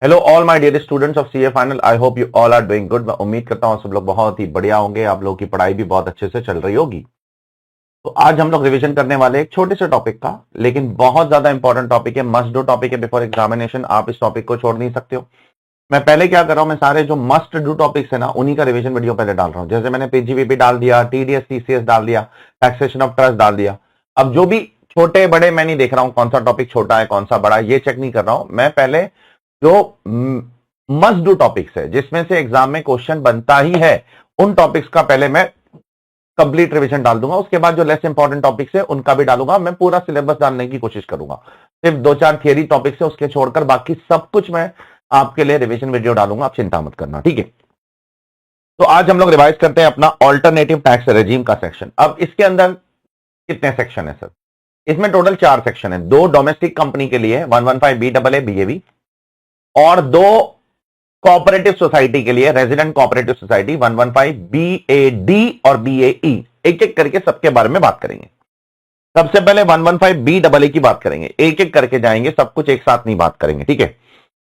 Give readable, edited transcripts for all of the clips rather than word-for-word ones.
Hello all my dear students of CA final. I hope you all are doing good. मैं उम्मीद करता हूँ सब लोग बहुत ही बढ़िया होंगे। आप लोगों की पढ़ाई भी बहुत अच्छे से चल रही होगी। तो आज हम लोग रिवीजन करने वाले एक छोटे से टॉपिक का, लेकिन बहुत ज्यादा इंपॉर्टेंट टॉपिक है, मस्ट डू टॉपिक है बिफोर एग्जामिनेशन। आप इस टॉपिक को छोड़ नहीं सकते हो। मैं पहले क्या कर रहा हूं, मैं सारे जो मस्ट डू टॉपिक्स है ना उन्हीं का रिवीजन वीडियो पहले डाल रहा हूं। जैसे मैंने पीजीबीपी डाल दिया, टीडीएस टीसीएस डाल दिया, टैक्सेशन ऑफ ट्रस्ट डाल दिया। अब जो भी छोटे बड़े मैं नहीं देख रहा हूं कौन सा टॉपिक छोटा है कौन सा बड़ा है, ये चेक नहीं कर रहा हूं। मैं पहले जो मस्ट डू टॉपिक्स है जिसमें से एग्जाम में क्वेश्चन बनता ही है, उन टॉपिक्स का पहले मैं कंप्लीट रिवीजन डाल दूंगा। उसके बाद जो लेस इंपॉर्टेंट टॉपिक्स है उनका भी डालूंगा। मैं पूरा सिलेबस डालने की कोशिश करूंगा। सिर्फ 2-4 थियरी टॉपिक्स है उसके छोड़कर बाकी सब कुछ मैं आपके लिए रिवीजन वीडियो डालूंगा। आप चिंता मत करना, ठीक है। तो आज हम लोग रिवाइज करते हैं अपना ऑल्टरनेटिव टैक्स रेजिम का सेक्शन। अब इसके अंदर कितने सेक्शन है सर? इसमें टोटल 4 सेक्शन है। 2 डोमेस्टिक कंपनी के लिए 115BAA BAB, और 2 कोऑपरेटिव सोसाइटी के लिए रेजिडेंट कोऑपरेटिव सोसाइटी 115BAD और BAE। एक एक करके सबके बारे में बात करेंगे। सबसे पहले 115BAA की बात करेंगे, एक एक करके जाएंगे, सब कुछ एक साथ नहीं बात करेंगे, ठीक है।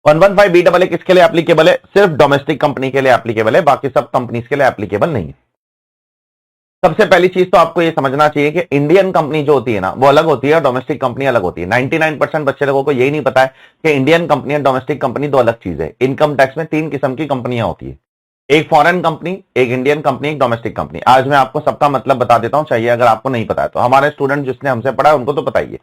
115BAA किसके लिए एप्लीकेबल है? सिर्फ डोमेस्टिक कंपनी के लिए एप्लीकेबल है, बाकी सब कंपनीज के लिए एप्लीकेबल नहीं है। सबसे पहली चीज तो आपको यह समझना चाहिए कि इंडियन कंपनी जो होती है ना वो अलग होती है और डोमेस्टिक कंपनी अलग होती है। 99% बच्चे लोगों को यही नहीं पता है कि इंडियन कंपनी और डोमेस्टिक कंपनी दो अलग चीज है। इनकम टैक्स में 3 किस्म की कंपनियां होती है, एक फॉरेन कंपनी, एक इंडियन कंपनी, एक डोमेस्टिक कंपनी। आज मैं आपको सबका मतलब बता देता हूं, चाहिए अगर आपको नहीं पता है तो। हमारे स्टूडेंट जिसने हमसे पढ़ा है उनको तो बताइए।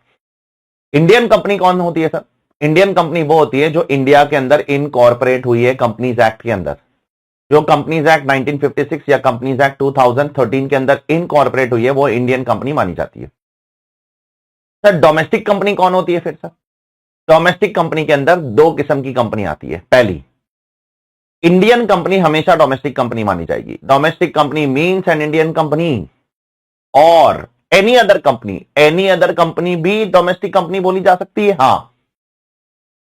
इंडियन कंपनी कौन होती है सर? इंडियन कंपनी वो होती है जो इंडिया के अंदर इनकॉर्पोरेट हुई है कंपनीज एक्ट के अंदर। जो कंपनीज एक्ट 1956 या कंपनीज एक्ट 2013 के अंदर इनकॉर्पोरेट हुई है वो इंडियन कंपनी मानी जाती है। सर डोमेस्टिक कंपनी कौन होती है फिर सर? डोमेस्टिक कंपनी के अंदर 2 किस्म की कंपनी आती है। पहली, इंडियन कंपनी हमेशा डोमेस्टिक कंपनी मानी जाएगी। Domestic company means an Indian company, और एनी अदर कंपनी भी डोमेस्टिक कंपनी बोली जा सकती है। हां,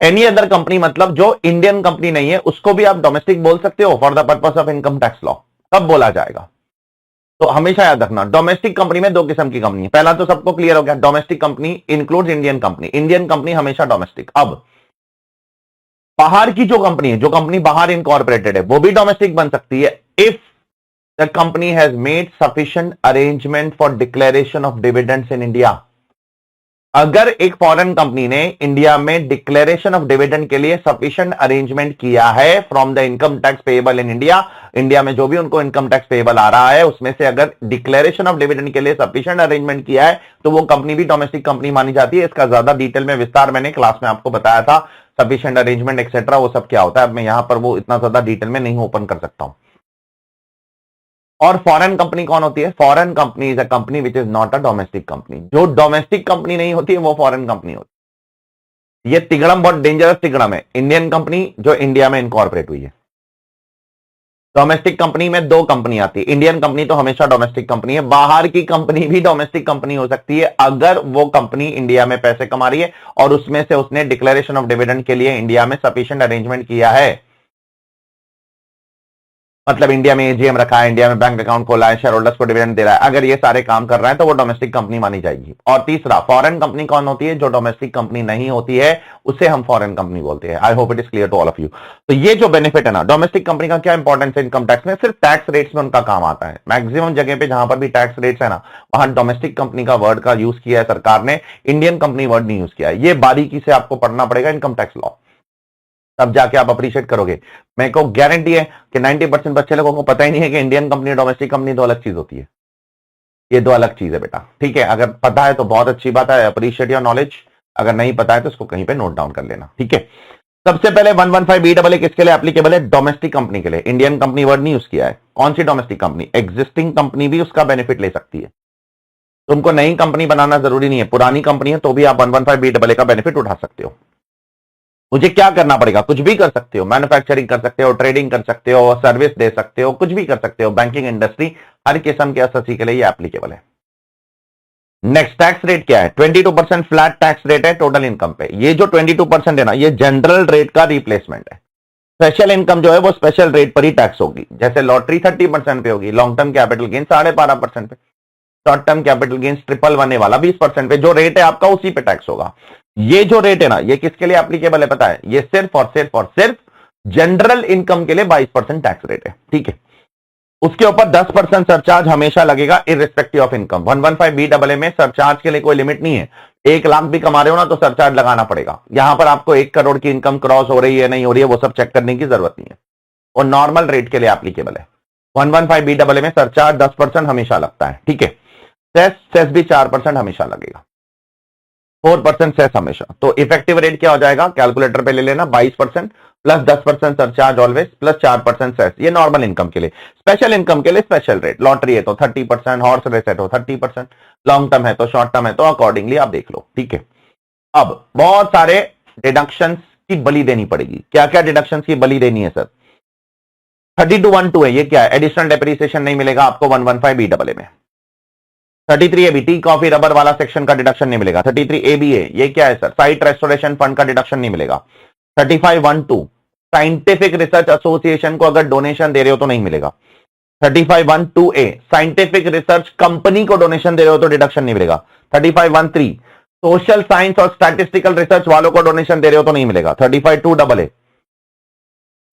एनी अदर कंपनी मतलब जो इंडियन कंपनी नहीं है उसको भी आप डोमेस्टिक बोल सकते हो for the purpose of income tax law, तब बोला जाएगा। तो हमेशा याद रखना, डोमेस्टिक कंपनी में 2 किस्म की कंपनी। पहला तो सबको क्लियर हो गया, domestic company includes Indian company. Indian company हमेशा डोमेस्टिक। अब बाहर की जो कंपनी है, जो कंपनी बाहर इनकॉर्पोरेटेड है, वो भी डोमेस्टिक बन सकती है if the company has made sufficient arrangement for declaration of dividends in India. अगर एक फॉरेन कंपनी ने इंडिया में डिक्लेरेशन ऑफ डिविडेंड के लिए सफिशिएंट अरेंजमेंट किया है from the income tax payable in India, India में जो भी उनको इनकम टैक्स पेएबल आ रहा है उसमें से अगर डिक्लेरेशन ऑफ डिविडेंड के लिए सफिशिएंट अरेंजमेंट किया है तो वो कंपनी भी डोमेस्टिक कंपनी मानी जाती है। इसका ज्यादा डिटेल में विस्तार मैंने क्लास में आपको बताया था, सफिशिएंट अरेंजमेंट एक्सेट्रा वो सब क्या होता है। अब मैं यहां पर वो इतना ज्यादा डिटेल में नहीं ओपन कर सकता हूं। और फॉरेन कंपनी कौन होती है? Foreign company is a company which is not a domestic company. जो डोमेस्टिक कंपनी नहीं होती है वो फॉरेन कंपनी होती है। ये तिगड़म बहुत डेंजरस तिगड़म है। इंडियन कंपनी जो इंडिया में इनकॉर्पोरेट हुई है। डोमेस्टिक कंपनी में 2 कंपनी आती है। इंडियन कंपनी तो हमेशा डोमेस्टिक कंपनी है, बाहर की कंपनी भी डोमेस्टिक कंपनी हो सकती है अगर वो कंपनी इंडिया में पैसे कमा रही है और उसमें से उसने डिक्लेरेशन ऑफ डिविडेंड के लिए इंडिया में सफिशिएंट अरेंजमेंट किया है। मतलब इंडिया में एजीएम रखा है, इंडिया में बैंक अकाउंट खोला है, शेयर होल्डर्स को डिविडेंड दे रहा है, अगर ये सारे काम कर रहा है तो वो डोमेस्टिक कंपनी मानी जाएगी। और तीसरा, फॉरेन कंपनी कौन होती है? जो डोमेस्टिक कंपनी नहीं होती है उसे हम फॉरेन कंपनी बोलते हैं। I hope it is clear to all of you. तो ये जो बेनिफिट है ना, डोमेस्टिक कंपनी का क्या इंपॉर्टेंस है इनकम टैक्स में? सिर्फ टैक्स रेट्स में उनका काम आता है। मैक्सिमम जगह पे जहां पर भी टैक्स रेट्स है ना वहां डोमेस्टिक कंपनी का वर्ड का यूज किया है सरकार ने, इंडियन कंपनी वर्ड नहीं यूज किया है। ये बारीकी से आपको पढ़ना पड़ेगा इनकम टैक्स लॉ, तब जाके आप अप्रिशिएट करोगे। मेरे को गारंटी है कि 90% बच्चे लोगों को पता ही नहीं है कि इंडियन कंपनी और डोमेस्टिक कंपनी 2 अलग चीज होती है। ये 2 अलग चीज है बेटा, ठीक है। अगर पता है तो बहुत अच्छी बात है, अप्रिशिएट योर नॉलेज। अगर नहीं पता है तो उसको कहीं पे नोट डाउन कर लेना, ठीक है। सबसे पहले 115BAA किसके लिए एप्लीकेबल है? डोमेस्टिक कंपनी के लिए। इंडियन कंपनी वर्ड नहीं यूज किया है। कौन सी डोमेस्टिक कंपनी? एग्जिस्टिंग कंपनी भी उसका बेनिफिट ले सकती है। तुमको नई कंपनी बनाना जरूरी नहीं है, पुरानी कंपनी है तो भी आप 115BAA का बेनिफिट उठा सकते हो। मुझे क्या करना पड़ेगा? कुछ भी कर सकते हो, मैन्युफैक्चरिंग कर सकते हो, ट्रेडिंग कर सकते हो, सर्विस दे सकते हो, कुछ भी कर सकते हो। बैंकिंग इंडस्ट्री हर किस्म के एसएससी के लिए ये एप्लीकेबल है। नेक्स्ट, टैक्स रेट क्या है? 22% फ्लैट टैक्स रेट है टोटल इनकम पे। ये जो 22% है ना ये जनरल रेट का रिप्लेसमेंट है। स्पेशल इनकम जो है वो स्पेशल रेट पर ही टैक्स होगी। जैसे लॉटरी 30% पे होगी, लॉन्ग टर्म कैपिटल गेन 12.5% पे, शॉर्ट टर्म कैपिटल गेन्स 111 वाला 20% पे, जो रेट है आपका उसी पे टैक्स होगा। ये जो रेट है ना, ये किसके लिए एप्लीकेबल है पता है? ये सिर्फ और सिर्फ जनरल इनकम के लिए 22% टैक्स रेट है, ठीक है। उसके ऊपर 10% सरचार्ज हमेशा लगेगा इररिस्पेक्टिव ऑफ इनकम। 115BAA में सरचार्ज के लिए कोई लिमिट नहीं है। 1 लाख भी कमा रहे हो ना तो सरचार्ज लगाना पड़ेगा। यहां पर आपको 1 करोड़ की इनकम क्रॉस हो रही है नहीं हो रही है वो सब चेक करने की जरूरत नहीं है, और नॉर्मल रेट के लिए एप्लीकेबल है। 115BAA में सरचार्ज 10% हमेशा लगता है, ठीक है। सेस भी 4% हमेशा लगेगा, 4% सेस हमेशा। तो इफेक्टिव रेट क्या हो जाएगा? कैलकुलेटर पे ले लेना, 22% plus 10% surcharge always plus 4% cess. ये नॉर्मल इनकम के लिए। स्पेशल इनकम के लिए स्पेशल रेट, लॉटरी है तो 30%, हॉर्स रेस है तो 30%, लॉन्ग टर्म है तो शॉर्ट टर्म है तो अकॉर्डिंगली आप देख लो, ठीक है। अब बहुत सारे डिडक्शंस की बलि देनी पड़ेगी। क्या क्या डिडक्शंस की बलि देनी है सर? 32(1)(2) है, ये क्या है? एडिशनल डेप्रिसिएशन नहीं मिलेगा आपको 115BAA में। 33AB टी कॉफी रबर वाला सेक्शन का डिडक्शन नहीं मिलेगा। 33ABA ये क्या है सर? साइट रेस्टोरेशन फंड का डिडक्शन नहीं मिलेगा। 35(1)(2) साइंटिफिक रिसर्च एसोसिएशन को अगर डोनेशन दे रहे हो तो नहीं मिलेगा। 35(1)(2)A साइंटिफिक रिसर्च कंपनी को डोनेशन दे रहे हो तो डिडक्शन नहीं मिलेगा। 35(1)(3) सोशल साइंस और स्टैटिस्टिकल रिसर्च वालों को डोनेशन दे रहे हो तो नहीं मिलेगा। 35(2)AA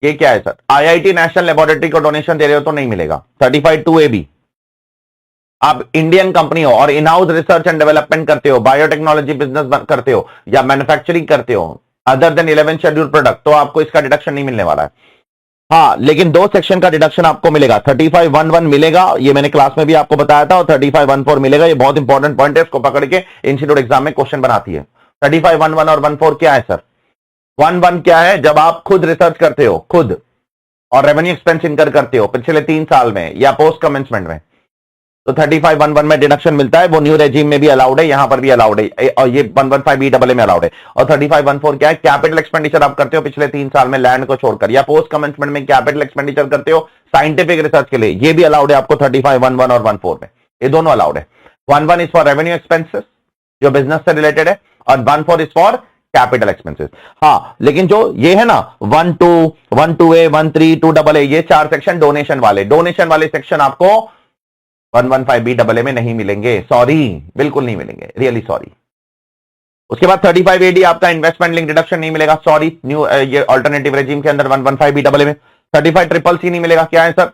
ये क्या है सर? IIT नेशनल लेबोरेटरी को डोनेशन दे रहे हो तो नहीं मिलेगा। 35(2)AB आप इंडियन कंपनी हो और in house research and development करते हो, बायोटेक्नोलॉजी बिजनेस करते हो या मैन्युफैक्चरिंग करते हो अदर देन 11 शेड्यूल प्रोडक्ट, तो आपको इसका डिडक्शन नहीं मिलने वाला है। हाँ, लेकिन 2 सेक्शन का डिडक्शन आपको मिलेगा। 35(1)(1) मिलेगा, ये मैंने क्लास में भी आपको बताया था, और 35(1)(4) मिलेगा। ये बहुत इंपॉर्टेंट पॉइंट है, इसको पकड़ के इंस्टीट्यूट एग्जाम में क्वेश्चन बनाती है। 35(1)(1) और 1(4) क्या है सर? 1(1) क्या है? जब आप खुद रिसर्च करते हो खुद और रेवेन्यू एक्सपेंस इनकर करते हो पिछले 3 साल में या पोस्ट कमेंसमेंट में, तो 35(1)(1) में डिडक्शन मिलता है। वो न्यू रेजिम में भी अलाउड है, यहां पर भी अलाउड है, और ये 115BAA में अलाउड है। और 35(1)(4) क्या है? कैपिटल एक्सपेंडिचर आप करते हो पिछले 3 साल में लैंड को छोड़कर, या पोस्ट कमेंसमेंट में कैपिटल एक्सपेंडिचर करते हो साइंटिफिक रिसर्च के लिए, ये भी अलाउड है आपको 35(1)(1) और 1(4) में। ये दोनों अलाउड है। 1(1) इज फॉर रेवेन्यू एक्सपेंसेस जो बिजनेस से रिलेटेड है, और 1(4) इज फॉर कैपिटल एक्सपेंसेस। हाँ, लेकिन जो ये है ना 1(2), 1(2)A, 1(3), 2AA ये 4 सेक्शन डोनेशन वाले सेक्शन आपको 115BAA में नहीं मिलेंगे। सॉरी, बिल्कुल नहीं मिलेंगे, रियली सॉरी। उसके बाद 35AD आपका इन्वेस्टमेंट लिंक डिडक्शन नहीं मिलेगा, सॉरी, न्यू ये अल्टरनेटिव रेजिम के अंदर 115BAA में। 35CCC नहीं मिलेगा। क्या है sir?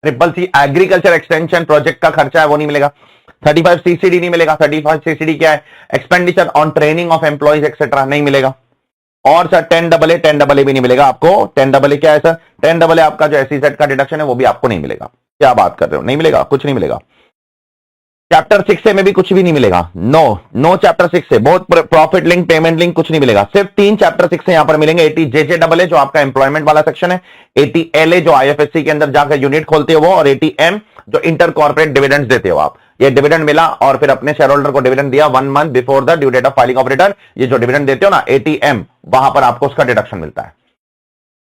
CCC agriculture extension project का खर्चा है, वो नहीं मिलेगा। 35CCD नहीं मिलेगा। 35CCD क्या है? Expenditure on training of employees etcetera, नहीं मिलेगा। और सर 10AA भी नहीं मिलेगा आपको। 10AA क्या है सर? 10AA आपका जो SEZ का डिडक्शन है वो भी आपको नहीं मिलेगा। क्या बात कर रहे हो? नहीं मिलेगा, कुछ नहीं मिलेगा। चैप्टर 6 में भी कुछ भी नहीं मिलेगा। नो चैप्टर 6 से बहुत प्रॉफिट लिंक, पेमेंट लिंक कुछ नहीं मिलेगा। सिर्फ 3 चैप्टर 6 से यहां पर मिलेंगे। 80JJAA जो आपका एम्प्लॉयमेंट वाला सेक्शन है, 80LA जो IFSC के अंदर जाकर यूनिट खोलते हो वो, और 80M जो इंटर कॉर्पोरेट डिविडेंड्स देते हो आप। ये डिविडेंड मिला और फिर अपने शेयर होल्डर को डिविडेंड दिया 1 month before the due date of filing of return, ये जो डिविडेंड देते हो ना 80M, वहां पर आपको उसका डिडक्शन मिलता है।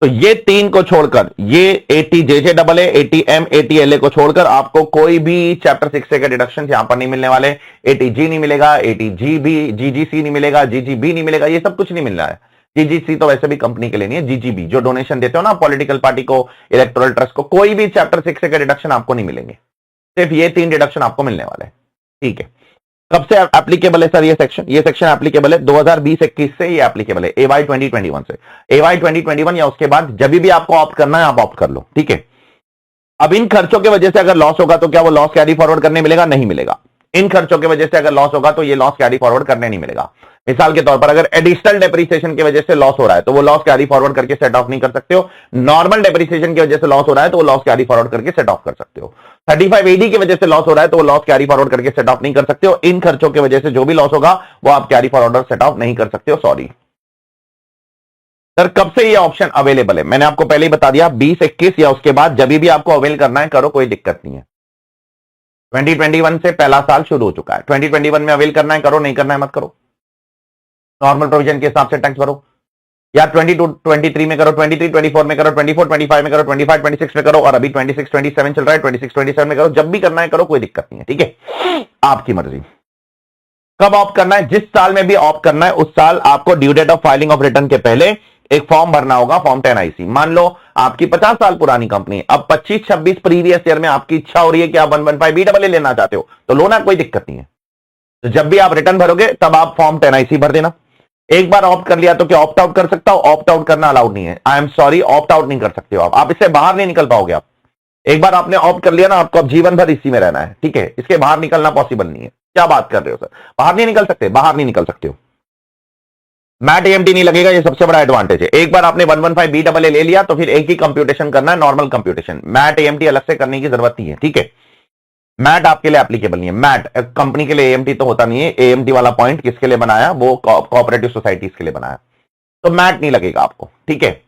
तो ये 3 को छोड़कर, ये 80JJAA, 80M, 80LA को छोड़कर आपको कोई भी चैप्टर 6 के डिडक्शन यहां पर नहीं मिलने वाले। 80G नहीं मिलेगा, 80G भी, GGC नहीं मिलेगा, GGB नहीं मिलेगा, ये सब कुछ नहीं मिल रहा है। GGC तो वैसे भी कंपनी के लिए नहीं है। GGB जो डोनेशन देते हो ना पॉलिटिकल पार्टी को, इलेक्टोरल ट्रस्ट को, कोई भी चैप्टर 6 के डिडक्शन आपको नहीं मिलेंगे। सिर्फ ये 3 डिडक्शन आपको मिलने वाले हैं, ठीक है। कब से एप्लीकेबल है सर ये सेक्शन? ये सेक्शन एप्लीकेबल है 2020-21 से ये एप्लीकेबल है, AY 2021 से। AY 2021 या उसके बाद जब भी आपको ऑप्ट करना है आप ऑप्ट कर लो, ठीक है। अब इन खर्चों की वजह से अगर लॉस होगा तो क्या वो लॉस कैरी फॉरवर्ड करने मिलेगा? नहीं मिलेगा। इन खर्चों की वजह से अगर लॉस होगा तो ये लॉस कैरी फॉरवर्ड करने नहीं मिलेगा। मिसाल के तौर पर अगर एडिशनल डेप्रिसिएशन की वजह से लॉस हो रहा है तो वो लॉस कैरी फॉरवर्ड करके सेट ऑफ नहीं कर सकते हो। नॉर्मल डेप्रिसिएशन की वजह से लॉस हो रहा है तो वो लॉस कैरी फॉरवर्ड करके सेट ऑफ कर सकते हो। 35AD की वजह से लॉस हो रहा है तो वो लॉस कैरी फॉरवर्ड करके सेट ऑफ नहीं कर सकते हो। इन खर्चों की वजह से जो भी लॉस होगा वो आप कैरी फॉरवर्ड सेट ऑफ नहीं कर सकते हो। सॉरी सर, कब से ये ऑप्शन अवेलेबल है? मैंने आपको पहले ही बता दिया, 20-21 या उसके बाद जब भी आपको अवेल करना है करो, कोई दिक्कत नहीं है। 2021 से पहला साल शुरू हो चुका है। 2021 में अवेल करना है करो, नहीं करना है मत करो। नॉर्मल प्रोविजन के हिसाब से टैक्स भरो, या 22-23 में करो, 23-24 में करो, 24-25 में करो, 25-26 में करो, और अभी 26-27 चल रहा है, 26-27 में करो। जब भी करना है करो, कोई दिक्कत नहीं है, ठीक है, आपकी मर्जी। कब ऑप्ट करना है? जिस साल में भी ऑप्ट करना है उस साल आपको due date of filing of return के पहले एक फॉर्म भरना होगा, फॉर्म 10IC। मान लो आपकी 50 साल पुरानी कंपनी, अब 25-26 प्रीवियस ईयर में आपकी इच्छा हो रही है कि आप 115BAA लेना चाहते हो तो लो ना, कोई दिक्कत नहीं है। तो जब भी आप रिटर्न भरोगे तब आप फॉर्म 10IC भर देना। एक बार ऑप्ट कर लिया तो क्या ऑप्ट आउट कर सकता हो? ऑप्ट आउट करना अलाउड नहीं है। I am sorry, opt out नहीं कर सकते हो आप इससे बाहर नहीं निकल पाओगे। आप एक बार आपने ऑप्ट कर लिया ना, आपको अब जीवन भर इसी में रहना है, ठीक है? इसके बाहर निकलना पॉसिबल नहीं है। क्या बात कर रहे हो सर, बाहर नहीं निकल सकते? बाहर नहीं निकल सकते हो। मैट एएमटी नहीं लगेगा, ये सबसे बड़ा एडवांटेज है। एक बार आपने 115BAA ले लिया तो फिर एक ही कंप्यूटेशन करना है, नॉर्मल कंप्यूटेशन। मैट एएमटी अलग से करने की जरूरत नहीं है, ठीक है? मैट आपके लिए एप्लीकेबल नहीं है। मैट कंपनी के लिए, एएमटी तो होता नहीं है। एएमटी वाला पॉइंट किसके लिए बनाया? वो कोऑपरेटिव सोसाइटीज के लिए बनाया। तो मैट नहीं लगेगा आपको, ठीक है?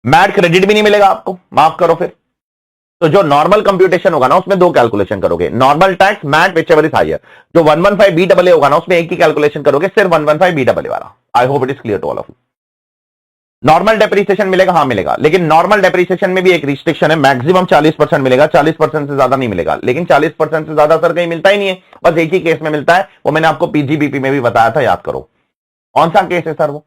मैट क्रेडिट भी नहीं मिलेगा आपको, माफ करो फिर। तो जो नॉर्मल कंप्यूटेशन होगा ना, उसमें दो कैलकुलेशन करोगे, normal tax, MAT, whichever is higher. जो 115BAA होगा ना, उसमें एक ही कैलकुलेशन करोगे, सिर्फ 115BAA वाला। I hope it is clear to all of you. Normal depreciation मिलेगा, हाँ मिलेगा, लेकिन नॉर्मल डेप्रिसिएशन में भी एक रिस्ट्रिक्शन है, मैक्सिमम 40% मिलेगा, 40% से ज्यादा नहीं मिलेगा। लेकिन 40% से ज्यादा सर कहीं मिलता ही नहीं है, बस एक ही केस में मिलता है, वो मैंने आपको पीजीबीपी में भी बताया था, याद करो। कौन सा केस है सर वो,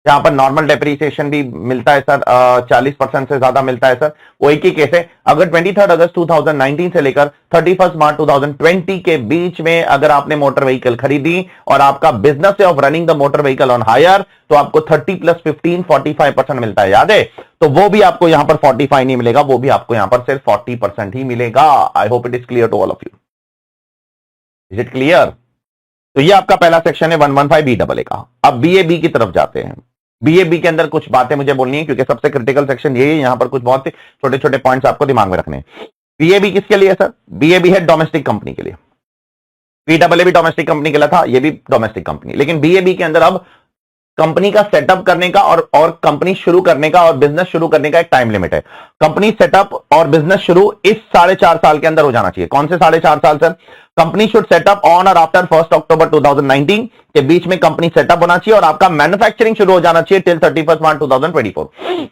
जहां पर नॉर्मल डेप्रिसिएशन भी मिलता है सर, 40% से ज्यादा मिलता है सर? वो एक ही केस है। अगर 23 अगस्त 2019 से लेकर 31 मार्च 2020 के बीच में अगर आपने मोटर व्हीकल खरीदी और आपका बिजनेस है of running the motor vehicle on hire, तो आपको 30 + 15 45% मिलता है, याद है? तो वो भी आपको यहां पर 45 नहीं मिलेगा, वो भी आपको यहां पर सिर्फ 40% ही मिलेगा। I hope it is clear to all of you. Is it clear? तो ये आपका पहला सेक्शन है 115BAA का। अब BAB की तरफ जाते हैं। BAB के अंदर कुछ बातें मुझे बोलनी है, क्योंकि सबसे क्रिटिकल सेक्शन ये है। यहां पर कुछ बहुत छोटे छोटे पॉइंट्स आपको दिमाग में रखने हैं। BAB किसके लिए सर? BAB है डोमेस्टिक कंपनी के लिए। PAA भी डोमेस्टिक कंपनी के लिए था, ये भी डोमेस्टिक कंपनी। लेकिन BAB के अंदर अब कंपनी का सेटअप करने का और कंपनी शुरू करने का और बिजनेस शुरू करने का एक टाइम लिमिट है। कंपनी सेटअप और बिजनेस शुरू इस 4.5 साल के अंदर हो जाना चाहिए। कौन से 4.5 साल sir? Company should setup on और आफ्टर 1 अक्टूबर 2019 के बीच में कंपनी सेटअप होना चाहिए और आपका मैन्युफैक्चरिंग शुरू हो जाना चाहिए टिल 31 मार्च 2024।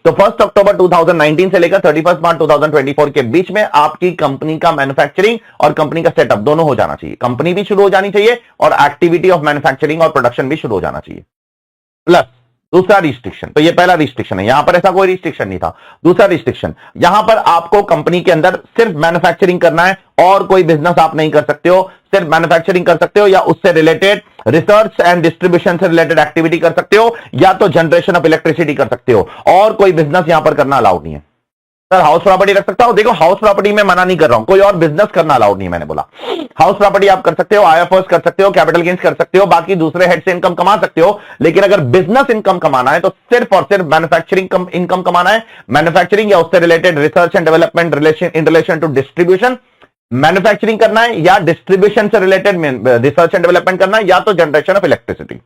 तो 1 अक्टूबर 2019 से लेकर 31 मार्च 2024 के बीच में आपकी कंपनी का मैन्युफैक्चरिंग और कंपनी का सेटअप दोनों हो जाना चाहिए। कंपनी भी शुरू हो जानी चाहिए और एक्टिविटी ऑफ मैन्युफैक्चरिंग और प्रोडक्शन भी शुरू हो जाना चाहिए। प्लस दूसरा रिस्ट्रिक्शन, तो ये पहला रिस्ट्रिक्शन है, यहां पर ऐसा कोई रिस्ट्रिक्शन नहीं था। दूसरा रिस्ट्रिक्शन, यहां पर आपको कंपनी के अंदर सिर्फ मैन्युफैक्चरिंग करना है और कोई बिजनेस आप नहीं कर सकते हो। सिर्फ मैन्युफैक्चरिंग कर सकते हो या उससे रिलेटेड रिसर्च एंड डिस्ट्रीब्यूशन से रिलेटेड एक्टिविटी कर सकते हो या तो जनरेशन ऑफ इलेक्ट्रिसिटी कर सकते हो, और कोई बिजनेस यहां पर करना अलाउड नहीं है। सर हाउस प्रॉपर्टी रख सकता हूं? देखो हाउस प्रॉपर्टी में मना नहीं कर रहा हूं, कोई और बिजनेस करना अलाउड नहीं है। मैंने बोला हाउस प्रॉपर्टी आप कर सकते हो, आईएफओएस कर सकते हो, कैपिटल गेन्स कर सकते हो, बाकी दूसरे हेड से इनकम कमा सकते हो। लेकिन अगर बिजनेस इनकम कमाना है तो सिर्फ और सिर्फ मैन्युफैक्चरिंग इनकम कमाना है। मैन्युफैक्चरिंग या उससे related research and development in relation to distribution manufacturing करना है, या डिस्ट्रीब्यूशन से रिलेटेड रिसर्च एंड डेवलपमेंट करना है, या तो जनरेशन ऑफ इलेक्ट्रिसिटी।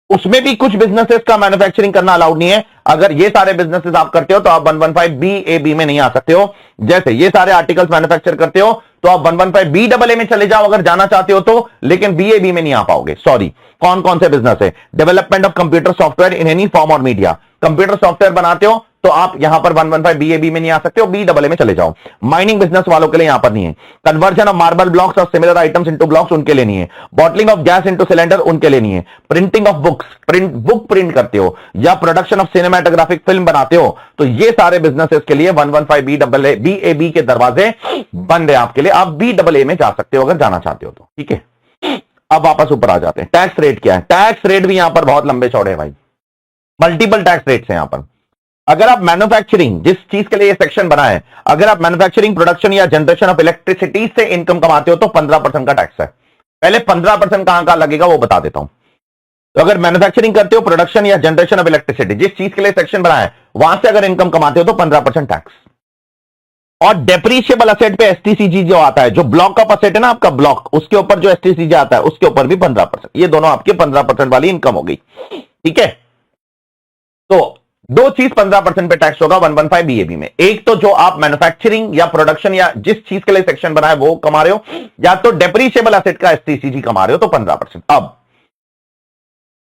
उसमें भी कुछ बिजनेसेस का मैन्युफैक्चरिंग करना अलाउड नहीं है। अगर ये सारे बिजनेसेस आप करते हो तो आप 115BAB में नहीं आ सकते हो। जैसे ये सारे आर्टिकल्स मैन्युफैक्चर करते हो तो आप 115BAA में चले जाओ अगर जाना चाहते हो तो, लेकिन BAB में नहीं आ पाओगे। सॉरी, कौन कौन से बिजनेस है? Development of computer software in any form और मीडिया। कंप्यूटर सॉफ्टवेयर बनाते हो तो आप यहां पर 115BAB में नहीं आ सकते हो, BAA में चले जाओ। माइनिंग बिजनेस वालों के लिए यहां पर नहीं है। कन्वर्जन ऑफ मार्बल ब्लॉक्स और सिमिलर आइटम्स इनटू ब्लॉक्स उनके लिए नहीं है। Bottling of gas into cylinder उनके लिए नहीं है। Printing of books, book print करते हो या प्रोडक्शन ऑफ सिनेमेटोग्राफिक फिल्म बनाते हो तो ये सारे बिजनेसेस के लिए 115BAB के दरवाजे बंद है आपके लिए। आप BAA में जा सकते हो अगर जाना चाहते हो तो, ठीक है? अब वापस ऊपर आ जाते हैं। टैक्स रेट क्या है? टैक्स रेट भी यहां पर बहुत लंबे चौड़े हैं भाई, मल्टीपल टैक्स रेट्स हैं यहां पर। अगर आप मैन्युफैक्चरिंग, जिस चीज के लिए ये सेक्शन बना है, अगर आप मैन्युफैक्चरिंग, प्रोडक्शन या जनरेशन ऑफ इलेक्ट्रिसिटी से इनकम कमाते हो तो 15% का टैक्स है। पहले 15% कहां लगेगा वो बता देता हूं। तो अगर मैन्युफैक्चरिंग करते हो, प्रोडक्शन या जनरेशन ऑफ इलेक्ट्रिसिटी, जिस चीज के लिए सेक्शन बना है, वहां से अगर इनकम कमाते हो तो 15% टैक्स। और डेप्रीशिएबल असेट पे एसटीसीजी जो आता है, जो ब्लॉक ऑफ असेट है ना आपका, ब्लॉक, उसके ऊपर जो एसटीसीजी आता है उसके ऊपर भी 15%। ये दोनों आपके 15% वाली इनकम हो गई, ठीक है? तो दो चीज 15% पे टैक्स होगा 115BAB में। एक तो जो आप मैन्युफैक्चरिंग या प्रोडक्शन या जिस चीज के लिए सेक्शन बना है वो कमा रहे हो, या तो डेप्रीशिएबल असेट का एसटीसीजी कमा रहे हो तो 15%। अब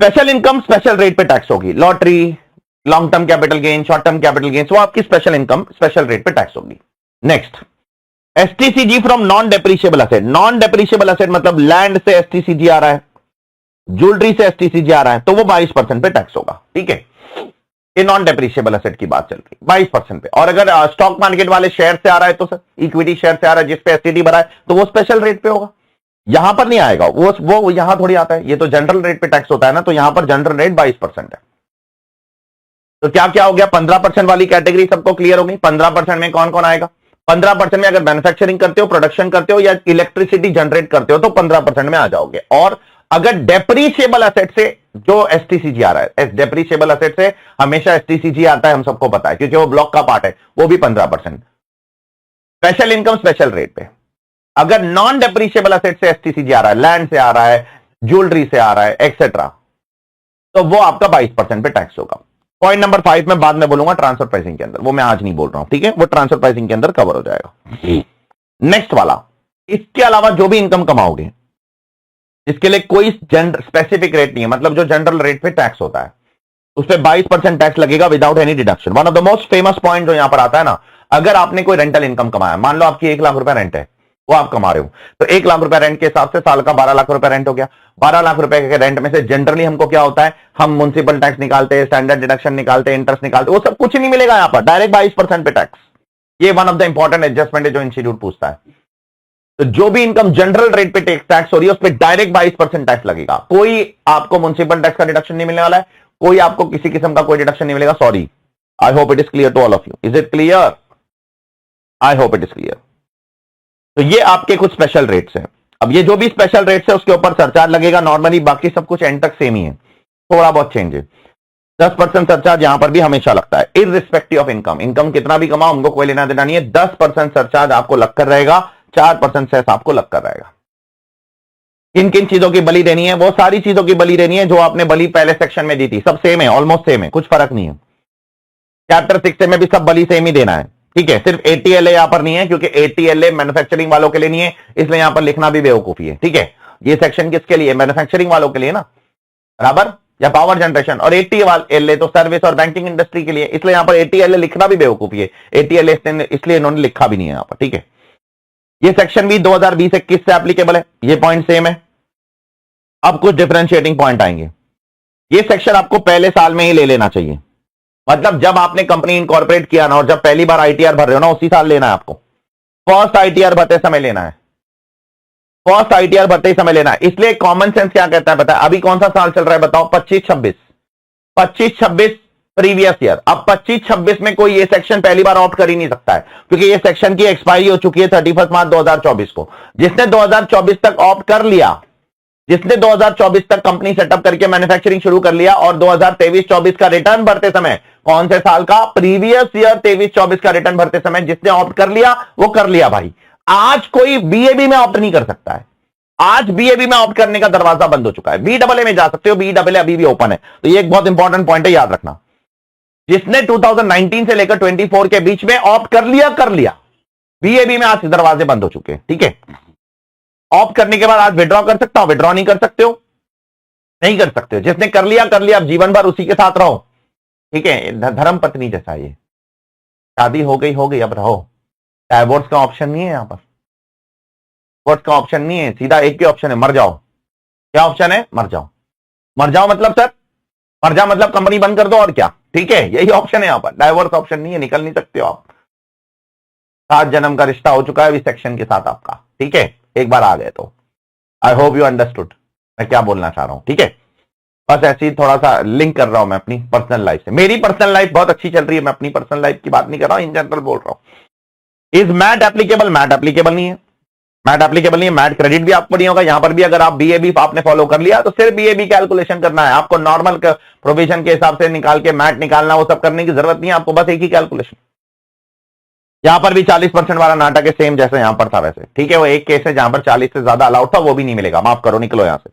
स्पेशल इनकम स्पेशल रेट पे टैक्स होगी। Lottery, long term capital gain, short term capital gain, वो आपकी स्पेशल इनकम स्पेशल रेट पे टैक्स होगी। Next, STCG from non depreciable asset. Non depreciable asset मतलब लैंड से एसटीसीजी आ रहा है, ज्वेलरी से एसटीसीजी आ रहा है, तो वो 22% पे टैक्स होगा, ठीक है? ये नॉन डेप्रीशिएबल असेट की बात चल रही है, 22% पे। और अगर स्टॉक मार्केट वाले शेयर से आ रहा है तो सर, इक्विटी शेयर से आ रहा है जिस पे एसटीडी भरा है, तो वो स्पेशल रेट पे होगा। यहां पर नहीं आएगा, वो यहां थोड़ी आता है, ये तो जनरल रेट पे टैक्स होता है ना, तो यहां पर जनरल रेट 22% है। तो क्या क्या हो गया, 15% वाली कैटेगरी सबको क्लियर होगी। 15% में कौन कौन आएगा, 15% में अगर मैन्युफैक्चरिंग करते हो, प्रोडक्शन करते हो या इलेक्ट्रिसिटी जनरेट करते हो तो 15% में आ जाओगे। और अगर डेप्रीशिएबल एसेट से जो एसटीसीजी आ रहा है, डेप्रीशिएबल एसेट से हमेशा एसटीसीजी आता है, हम सबको पता है क्योंकि वो ब्लॉक का पार्ट है, वो भी 15%। स्पेशल इनकम स्पेशल रेट पे। अगर नॉन डेप्रीशिएबल एसेट से एसटीसीजी आ रहा है, लैंड से आ रहा है, ज्वेलरी से आ रहा है, एक्सेट्रा, तो वो आपका 22% पे टैक्स होगा। पॉइंट नंबर 5 में बाद में बोलूंगा ट्रांसफर प्राइसिंग के अंदर, वो मैं आज नहीं बोल रहा हूं, ठीक है, वो ट्रांसफर प्राइसिंग के अंदर कवर हो जाएगा। नेक्स्ट वाला, इसके अलावा जो भी इनकम कमाओगे, इसके लिए कोई स्पेसिफिक रेट नहीं है, मतलब जो जनरल रेट पे टैक्स होता है उस पर 22% टैक्स लगेगा without any deduction. One of the most famous point जो यहां पर आता है ना, अगर आपने कोई रेंटल इनकम कमाया, मान लो आपकी 1 लाख रुपए रेंट है, वो आप कमा रहे हो, तो 1 लाख रुपए रेंट के हिसाब से साल का 12 लाख रुपए रेंट हो गया। 12 लाख रुपए के रेंट में से जनरली हमको क्या होता है, हम म्युनिसिपल टैक्स निकालते हैं, स्टैंडर्ड डिडक्शन निकालते हैं, इंटरेस्ट निकालते हैं, वो सब कुछ नहीं मिलेगा यहां पर, डायरेक्ट 22% पे टैक्स। ये one of the important adjustment है जो इंस्टीट्यूट पूछता है। तो जो भी इनकम जनरल रेट पे टैक्स हो रही है उस पर डायरेक्ट 22% टैक्स लगेगा। कोई आपको म्युनिसिपल टैक्स का डिडक्शन नहीं मिलने वाला है, कोई आपको किसी किस्म का कोई डिडक्शन नहीं मिलेगा। Sorry, I hope it is clear to all of you. Is it clear? I hope it is clear. तो ये आपके कुछ स्पेशल रेट्स हैं। अब ये जो भी स्पेशल रेट्स है उसके ऊपर सरचार्ज लगेगा नॉर्मली, बाकी सब कुछ एंड तक सेम ही है, थोड़ा बहुत चेंज है। 10% सरचार्ज यहां पर भी हमेशा लगता है, इररिस्पेक्टिव ऑफ इनकम। इनकम कितना भी कमाओ, हमको कोई लेना देना नहीं है, 10% सरचार्ज आपको लगकर रहेगा, 4% सेस आपको लगकर रहेगा। किन किन चीजों की बलि देनी है, वो सारी चीजों की बलि देनी है जो आपने बलि पहले सेक्शन में दी थी, सब सेम है, ऑलमोस्ट सेम है, कुछ फर्क नहीं है। चैप्टर 6 में भी सब बलि सेम ही देना है, ठीक है। सिर्फ एटीएलए यहां पर नहीं है, क्योंकि एटीएलए मैन्युफैक्चरिंग वालों के लिए नहीं है, इसलिए यहां पर लिखना भी बेवकूफी है, ठीक है। ये सेक्शन किसके लिए, मैन्युफैक्चरिंग वालों के लिए ना, बराबर, या पावर जनरेशन। और एटीएलए तो सर्विस और बैंकिंग इंडस्ट्री के लिए, इसलिए यहां पर एटीएलए लिखना भी बेवकूफी है, एटीएलए इसलिए इन्होंने लिखा भी नहीं है यहां पर, ठीक है। ये सेक्शन भी 2020-21 से एप्लीकेबल है, ये पॉइंट सेम है। अब कुछ डिफरेंशिएटिंग पॉइंट आएंगे। ये सेक्शन आपको पहले साल में ही ले लेना चाहिए, मतलब जब आपने कंपनी इनकॉर्पोरेट किया ना, और जब पहली बार आईटीआर भर रहे हो ना, उसी साल लेना है आपको। फर्स्ट आईटीआर भरते समय लेना है, फर्स्ट आईटीआर भरते ही समय लेना है। इसलिए कॉमन सेंस क्या कहता है पता है, अभी कौन सा साल चल रहा है बताओ, 25-26, 25-26 प्रीवियस ईयर। अब 25-26 में कोई ये सेक्शन पहली बार ऑप्ट कर ही नहीं सकता है, क्योंकि ये सेक्शन की एक्सपायरी हो चुकी है 31 मार्च 2024 को। जिसने 2024 तक ऑप्ट कर लिया, जिसने 2024 तक कंपनी सेटअप करके मैन्युफैक्चरिंग शुरू कर लिया, और 2023-24 का रिटर्न भरते समय, कौन से साल का, प्रीवियस ईयर 23-24 का रिटर्न भरते समय जिसने ऑप्ट कर लिया, वो कर लिया भाई। आज कोई बीएबी में ऑप्ट नहीं कर सकता है, आज बीएबी में ऑप्ट करने का दरवाजा बंद हो चुका है। बीडब्ल्यू में जा सकते हो, बीडब्ल्यू अभी भी ओपन है। तो ये एक बहुत इंपॉर्टेंट पॉइंट है, याद रखना। जिसने 2019 से लेकर 24 के बीच में ऑप्ट कर लिया, कर लिया। बीएबी में आज दरवाजे बंद हो चुके हैं, ठीक है। ऑप्ट करने के बाद आज विड्रॉ कर सकता हूं, विड्रॉ नहीं कर सकते हो, नहीं कर सकते हो। जिसने कर लिया, कर लिया, अब जीवन भर उसी के साथ रहो, ठीक है। धर्म पत्नी जैसा ये, शादी हो गई, अब रहो। डाइवोर्स का ऑप्शन नहीं है यहां पर, डिवोर्स का ऑप्शन नहीं है, सीधा एक ही ऑप्शन है, मर जाओ। क्या ऑप्शन है, मर जाओ। मर जाओ मतलब सर, मर जाओ मतलब कंपनी बंद कर दो, और क्या, ठीक है, यही ऑप्शन है यहां पर। डाइवोर्स ऑप्शन नहीं है, निकल नहीं सकते हो आप। 7 जन्म का रिश्ता हो चुका है इस सेक्शन के साथ आपका, ठीक है, एक बार आ गए तो। आई होप यू अंडरस्टूड मैं क्या बोलना चाह रहा हूं, ठीक है। बस ऐसे ही थोड़ा सा लिंक कर रहा हूं मैं अपनी पर्सनल लाइफ से। मेरी पर्सनल लाइफ बहुत अच्छी चल रही है, मैं अपनी पर्सनल लाइफ की बात नहीं कर रहा हूं, इन जनरल बोल रहा हूं। Is MAT applicable, MAT applicable नहीं है, मैट एप्लीकेबल नहीं है। मैट क्रेडिट भी आपको नहीं होगा यहां पर भी। अगर आप बीएबी आपने फॉलो कर लिया तो सिर्फ बीएबी कैलकुलेशन करना है आपको, नॉर्मल प्रोविजन के हिसाब से निकाल के मैट निकालना, वो सब करने की जरूरत नहीं है आपको, बस एक ही कैलकुलेशन। यहां पर भी 40% वाला नाटक है, सेम जैसे यहां पर था वैसे, ठीक है। वो एक केस है जहां पर 40 से ज्यादा अलाउड था, वो भी नहीं मिलेगा, माफ करो, निकलो यहां से।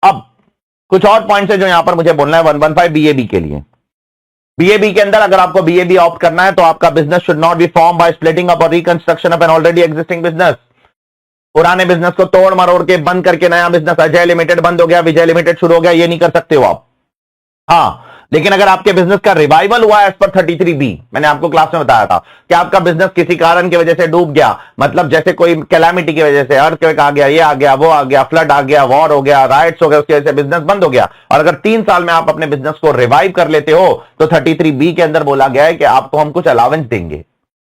अब कुछ और पॉइंट्स है जो यहां पर मुझे बोलना है 115 बीएबी के लिए। बीएबी के अंदर अगर आपको बीएबी ऑप्ट करना है तो आपका business should not be form by splitting up और reconstruction of an already existing business. पुराने बिजनेस को तोड़ मरोड़ के बंद करके नया बिजनेस, अजय लिमिटेड बंद हो गया, विजय लिमिटेड शुरू हो गया, ये नहीं कर सकते हो आप। हाँ, लेकिन अगर आपके बिजनेस का रिवाइवल हुआ एज पर 33B, मैंने आपको क्लास में बताया था कि आपका बिजनेस किसी कारण की वजह से डूब गया, मतलब जैसे कोई कैलामिटी की वजह से, अर्थक्वेक आ गया, ये आ गया, वो आ गया, फ्लड आ गया, वॉर हो गया, राइट्स हो गए, उसकी वजह से बिजनेस बंद हो गया, और अगर 3 साल में आप अपने बिजनेस को रिवाइव कर लेते हो तो 33B के अंदर बोला गया है कि आपको हम कुछ अलावेंस देंगे।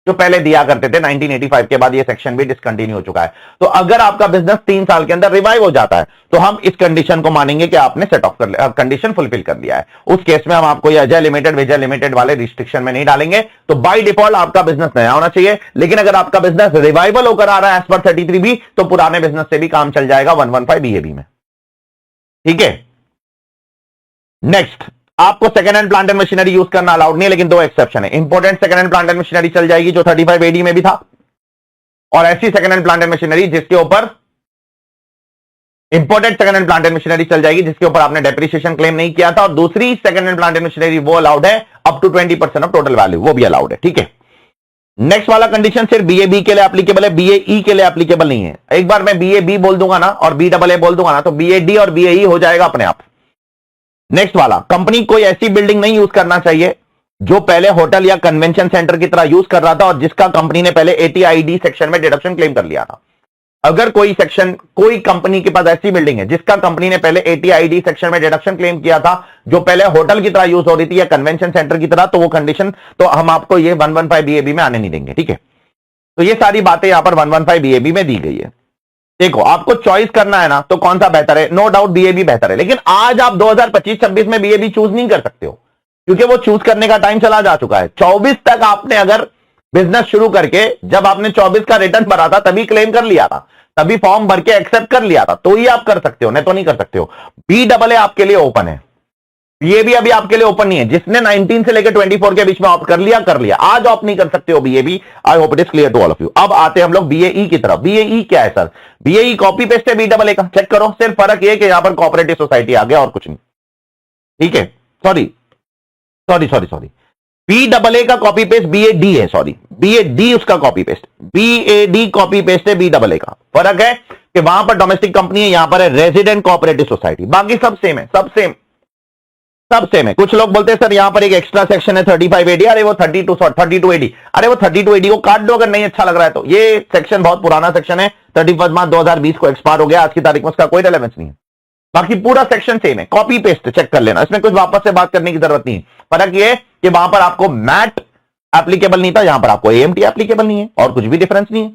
जो पहले दिया करते थे 1985 के बाद ये सेक्शन भी डिसकंटिन्यू हो चुका है। तो अगर आपका बिजनेस 3 साल के अंदर रिवाइव हो जाता है तो हम इस कंडीशन को मानेंगे कि आपने सेट ऑफ कर कंडीशन फुलफिल कर दिया है। उस केस में हम आपको ये अजय लिमिटेड विजय लिमिटेड वाले रिस्ट्रिक्शन में नहीं डालेंगे। तो बाय डिफॉल्ट आपका बिजनेस नया होना चाहिए, लेकिन अगर आपका बिजनेस रिवाइवल होकर आ रहा है एज पर 33B तो पुराने बिजनेस से भी काम चल जाएगा 115 BAB में। ठीक है, नेक्स्ट, आपको second hand plant and machinery use करना अलाउड नहीं है, लेकिन 2 एक्सेप्शन है। Important second hand plant and machinery चल जाएगी जो 35 AD में भी था, और ऐसी second hand plant and machinery जिसके ऊपर important second hand plant and machinery चल जाएगी जिसके ऊपर आपने डेप्रिसिएशन क्लेम नहीं किया था। और दूसरी second hand plant and machinery वो अलाउड है up to 20% of total value, वो भी अलाउड है। ठीक है, नेक्स्ट वाला कंडीशन सिर्फ BAB के लिए एप्लीकेबल है, BAE के लिए एप्लीकेबल नहीं है। एक बार मैं BAB बोल दूंगा ना और BAA बोल दूंगा ना तो BAD और BAE हो जाएगा अपने आप। नेक्स्ट वाला, कंपनी कोई ऐसी बिल्डिंग नहीं यूज करना चाहिए जो पहले होटल या कन्वेंशन सेंटर की तरह यूज कर रहा था और जिसका कंपनी ने पहले ATID सेक्शन में डिडक्शन क्लेम कर लिया था। अगर कोई कंपनी के पास ऐसी बिल्डिंग है जिसका कंपनी ने पहले ATID सेक्शन में डिडक्शन क्लेम किया था जो पहले होटल की तरह यूज हो रही थी या कन्वेंशन सेंटर की तरह, तो वो कंडीशन तो हम आपको ये 115 BAB में आने नहीं देंगे। ठीक है, तो ये सारी बातें यहां पर 115 BAB में दी गई है। देखो, आपको चॉइस करना है ना तो कौन सा बेहतर है, नो डाउट BAB बेहतर है, लेकिन आज आप 2025-26 में BAB चूज नहीं कर सकते हो क्योंकि वो चूज करने का टाइम चला जा चुका है। 24 तक आपने अगर बिजनेस शुरू करके जब आपने 24 का रिटर्न भरा था तभी क्लेम कर लिया था, तभी फॉर्म भर के एक्सेप्ट कर लिया था, तो ही आप कर सकते हो, नहीं तो नहीं कर सकते हो। BAA आपके लिए ओपन है, BAB अभी आपके लिए ओपन नहीं है। जिसने 19 से लेकर 24 के बीच में ऑप्ट कर लिया, आज ऑप्ट नहीं कर सकते हो BAB। I hope it is clear to all of you. अब आते हैं हम लोग BAE की तरफ। BAE क्या है सर? BAE कॉपी पेस्ट है BAA का, चेक करो, सिर्फ फर्क ये कि यहां पर कोऑपरेटिव सोसाइटी आ गया और कुछ नहीं। ठीक है, सॉरी BAA का कॉपी पेस्ट BAD है, सॉरी BAD उसका copy paste, BAD copy paste है BAA का। फर्क है कि वहां पर डोमेस्टिक कंपनी है, यहां पर है रेजिडेंट कोऑपरेटिव सोसाइटी, बाकी सब सेम है, सब सेम है। कुछ लोग बोलते हैं सर यहां पर एक एक्स्ट्रा सेक्शन है 35 AD, अरे वो 32 AD, अरे वो 32 AD को काट दो अगर नहीं अच्छा लग रहा है तो। ये सेक्शन बहुत पुराना सेक्शन है, 31 मार्च 2020 को एक्सपायर हो गया, आज की तारीख में उसका कोई रेलेवेंस नहीं है। बाकी पूरा सेक्शन सेम है, कॉपी पेस्ट चेक कर लेना, इसमें कुछ वापस से बात करने की जरूरत नहीं है। फर्क ये कि वहां पर आपको मैट एप्लीकेबल नहीं था, यहां पर आपको AMT एप्लीकेबल नहीं है, और कुछ भी डिफरेंस नहीं है,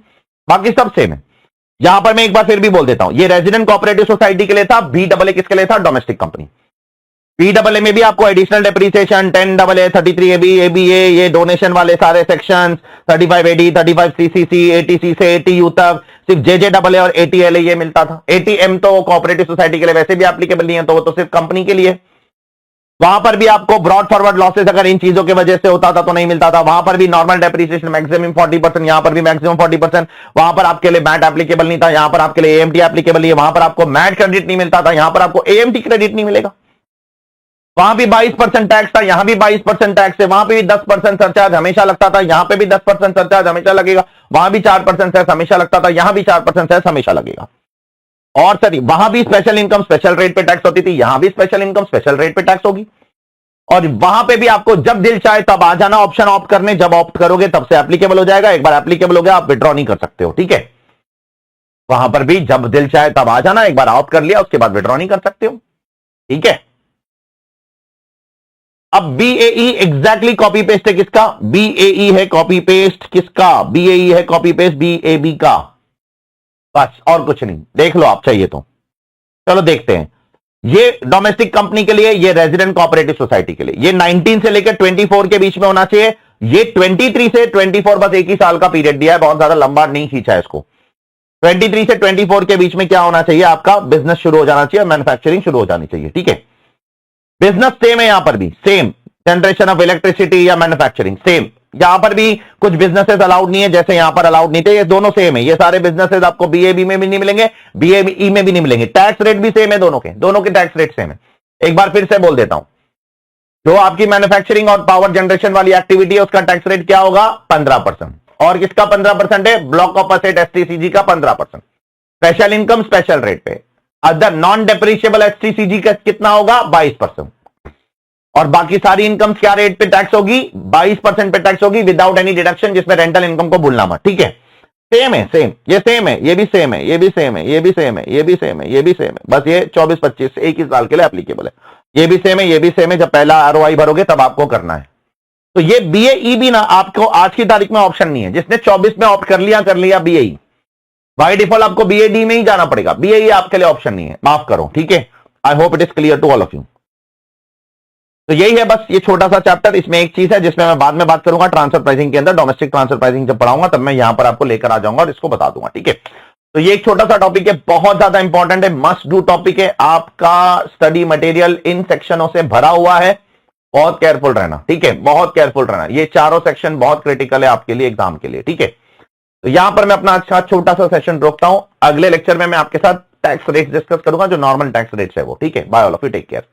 बाकी सब सेम है। यहां पर मैं एक बार फिर भी बोल देता हूं, ये रेजिडेंट कोऑपरेटिव सोसाइटी के लिए था, BAA किसके लिए था? Domestic company. BAA में भी आपको additional depreciation 10AA 33AB ABA ये डोनेशन वाले सारे सेक्शंस 35 AD 35 CCC ATC से ATU तक सिर्फ JJAA और ATLA ये मिलता था। ATM तो कोऑपरेटिव सोसाइटी के लिए वैसे भी एप्लीकेबल नहीं है, तो वो तो सिर्फ कंपनी के लिए। वहां पर भी आपको ब्रॉड फॉरवर्ड लॉसेस अगर इन चीजों की वजह से होता था तो नहीं मिलता था। वहां पर भी नॉर्मल डेप्रिसिएशन मैक्सिमम 40%, यहां पर भी मैक्सिमम 40%। वहां पर आपके लिए मैट एप्लीकेबल नहीं था, यहां पर आपके लिए AMT एप्लीकेबल नहीं है। वहां पर आपको मैट क्रेडिट नहीं मिलता था, यहां पर आपको AMT क्रेडिट नहीं मिलेगा। वहां भी 22% टैक्स था, यहां भी 22% टैक्स है। वहां पे भी 10% सरचार्ज हमेशा लगता था, यहां पे भी 10% सरचार्ज हमेशा लगेगा। वहां भी 4% सेस हमेशा लगता था, यहां भी 4% सेस हमेशा लगेगा। और सर वहां भी स्पेशल इनकम स्पेशल रेट पे टैक्स होती थी, यहां भी स्पेशल इनकम स्पेशल रेट पे टैक्स होगी। और वहां पे भी आपको जब दिल चाहे तब आ जाना ऑप्शन ऑप्ट करने, जब ऑप्ट करोगे तब से एप्लीकेबल हो जाएगा। एक बार एप्लीकेबल हो गया आप विड्रॉ नहीं कर सकते हो। ठीक है, वहां पर भी जब दिल चाहे तब आ जाना, एक बार ऑप्ट कर लिया उसके बाद विड्रॉ नहीं कर सकते हो। ठीक है, अब BAE एग्जैक्टली कॉपी पेस्ट है किसका? BAE है कॉपी पेस्ट किसका? BAE है कॉपी पेस्ट BAB का, बस और कुछ नहीं। देख लो आप चाहिए तो, चलो देखते हैं। ये डोमेस्टिक कंपनी के लिए, ये रेजिडेंट कोऑपरेटिव सोसाइटी के लिए, ये 19 से लेकर 24 के बीच में होना चाहिए। ये 23 से 24 बस एक ही साल का पीरियड दिया है, बहुत ज्यादा लंबा नहीं खींचा है इसको। 23 से 24 के बीच में क्या होना चाहिए? आपका बिजनेस शुरू हो जाना चाहिए, मैन्युफैक्चरिंग शुरू हो जानी चाहिए। ठीक है, बिजनेस सेम है, यहां पर भी सेम, जनरेशन ऑफ इलेक्ट्रिसिटी या मैन्युफैक्चरिंग सेम। यहां पर भी कुछ बिजनेसेस अलाउड नहीं है जैसे यहां पर अलाउड नहीं थे, ये दोनों सेम है। ये सारे बिजनेसेस आपको BAB में भी नहीं मिलेंगे, BAE में भी नहीं मिलेंगे। टैक्स रेट भी सेम है, दोनों के टैक्स रेट सेम है। एक बार फिर से बोल देता हूं, जो आपकी मैन्युफैक्चरिंग और पावर जनरेशन वाली एक्टिविटी है उसका टैक्स रेट क्या होगा? 15%। और किसका 15% है? ब्लॉक ऑफ असेट STCG का 15%। स्पेशल इनकम स्पेशल रेट पे। अदर नॉन डेप्रिशिएबल STCG का कितना होगा? 22%। और बाकी सारी इनकम क्या रेट पे टैक्स होगी? 22% पे टैक्स होगी विदाउट एनी डिडक्शन, जिसमें रेंटल इनकम को भूलना मत। ठीक है, सेम है, सेम, ये सेम है, ये भी सेम है, ये भी सेम है, ये भी सेम है, ये भी सेम है, ये भी सेम है। बस ये 24-25 एक ही साल के लिए एप्लीकेबल है। ये भी सेम है, ये भी सेम है। जब पहला ROI भरोगे तब आपको करना है। तो ये BAE भी ना आपको आज की तारीख में ऑप्शन नहीं है। जिसने 24 में ऑप्ट कर लिया BAE, बाय डिफॉल्ट आपको BAD में ही जाना पड़ेगा। BAE आपके लिए ऑप्शन नहीं है, माफ करो, ठीक है। I hope it is clear to all of you. तो यही है बस ये छोटा सा चैप्टर। इसमें एक चीज है जिसमें मैं बाद में बात करूंगा ट्रांसफर प्राइसिंग के अंदर, डोमेस्टिक ट्रांसफर प्राइसिंग जब पढ़ाऊंगा तब मैं यहां पर आपको लेकर आ जाऊंगा और इसको बता दूंगा, ठीक है। तो ये एक छोटा सा टॉपिक है, बहुत ज्यादा इंपॉर्टेंट है, मस्ट डू टॉपिक है। आपका स्टडी मटेरियल इन सेक्शनों से भरा हुआ है, बहुत केयरफुल रहना, ठीक है, बहुत केयरफुल रहना। ये चारों सेक्शन बहुत क्रिटिकल है आपके लिए, एग्जाम के लिए, ठीक है। तो यहां पर मैं अपना अच्छा छोटा सा सेशन रोकता हूं। अगले लेक्चर में मैं आपके साथ टैक्स रेट्स डिस्कस करूंगा, जो नॉर्मल टैक्स रेट्स है वो, ठीक है। Bye all of you, take care.